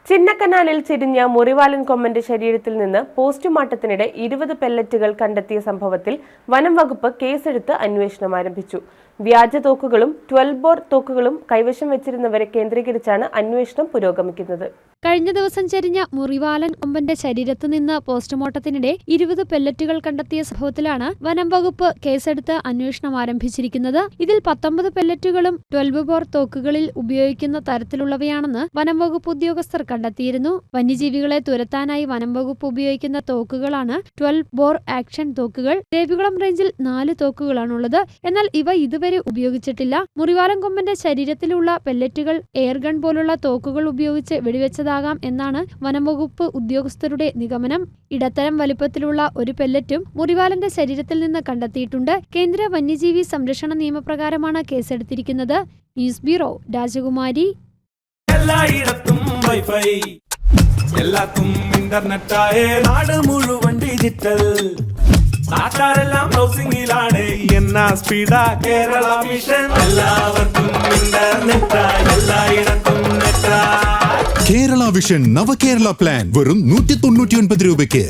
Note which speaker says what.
Speaker 1: ചിന്നക്കനാലിൽ ചെരിഞ്ഞ മുറിവാലൻ കൊമ്പന്റെ ശരീരത്തിൽ നിന്ന് പോസ്റ്റ്മോർട്ടത്തിനിടെ 20 പെല്ലറ്റുകൾ കണ്ടെത്തിയ സംഭവത്തിൽ വനം വകുപ്പ് കേസെടുത്ത് അന്വേഷണം ആരംഭിച്ചു. വ്യാജ തോക്കുകളും 12 ബോർ തോക്കുകളും കൈവശം വെച്ചിരുന്നവരെ കേന്ദ്രീകരിച്ചാണ് അന്വേഷണം പുരോഗമിക്കുന്നത്.
Speaker 2: കഴിഞ്ഞ ദിവസം ചെരിഞ്ഞ മുറിവാലൻ കൊമ്പന്റെ ശരീരത്ത് നിന്ന് പോസ്റ്റ്മോർട്ടത്തിനിടെ 20 പെല്ലറ്റുകൾ കണ്ടെത്തിയ സംഭവത്തിലാണ് വനം വകുപ്പ് കേസെടുത്ത് അന്വേഷണം ആരംഭിച്ചിരിക്കുന്നത്. ഇതിൽ 19 പെല്ലറ്റുകളും 12 ബോർ തോക്കുകളിൽ ഉപയോഗിക്കുന്ന തരത്തിലുള്ളവയാണെന്ന് വനം വകുപ്പ് ഉദ്യോഗസ്ഥർ കണ്ടെത്തിയിരുന്നു. വന്യജീവികളെ തുരത്താനായി വനം വകുപ്പ് ഉപയോഗിക്കുന്ന തോക്കുകളാണ് 12 ബോർ ആക്ഷൻ തോക്കുകൾ. ദേവികുളം റേഞ്ചിൽ 4 തോക്കുകളാണുള്ളത്. എന്നാൽ ഇവ ഇതുവരെ ഉപയോഗിച്ചിട്ടില്ല. മുറിവാലൻ കൊമ്പന്റെ ശരീരത്തിലുള്ള പെല്ലറ്റുകൾ എയർഗൺ പോലുള്ള തോക്കുകൾ ഉപയോഗിച്ച് വെടിവെച്ചതാകാം എന്നാണ് വനംവകുപ്പ് ഉദ്യോഗസ്ഥരുടെ നിഗമനം. ഇടത്തരം വലിപ്പത്തിലുള്ള ഒരു പെല്ലറ്റും മുറിവാലന്റെ ശരീരത്തിൽ നിന്ന് കണ്ടെത്തിയിട്ടുണ്ട്. കേന്ദ്ര വന്യജീവി സംരക്ഷണ നിയമപ്രകാരമാണ് കേസെടുത്തിരിക്കുന്നത്. ന്യൂസ് ബ്യൂറോ, രാജകുമാരി.
Speaker 3: എല്ലായിടത്തും വൈഫൈ, എല്ലാത്തും ഇന്റർനെറ്റായ നാട് മുഴുവൻ ഡിജിറ്റൽ. നാട്ടാരെല്ലാം ബ്രൗസിംഗിലാണ്. എന്നാ സ്പീഡാ കേരള വിഷൻ. എല്ലാവർക്കും ഇന്റർനെറ്റ്, എല്ലായിടത്തും നെറ്റ്.
Speaker 4: കേരള വിഷൻ നവകേരള പ്ലാൻ വെറും 199 രൂപയ്ക്ക്.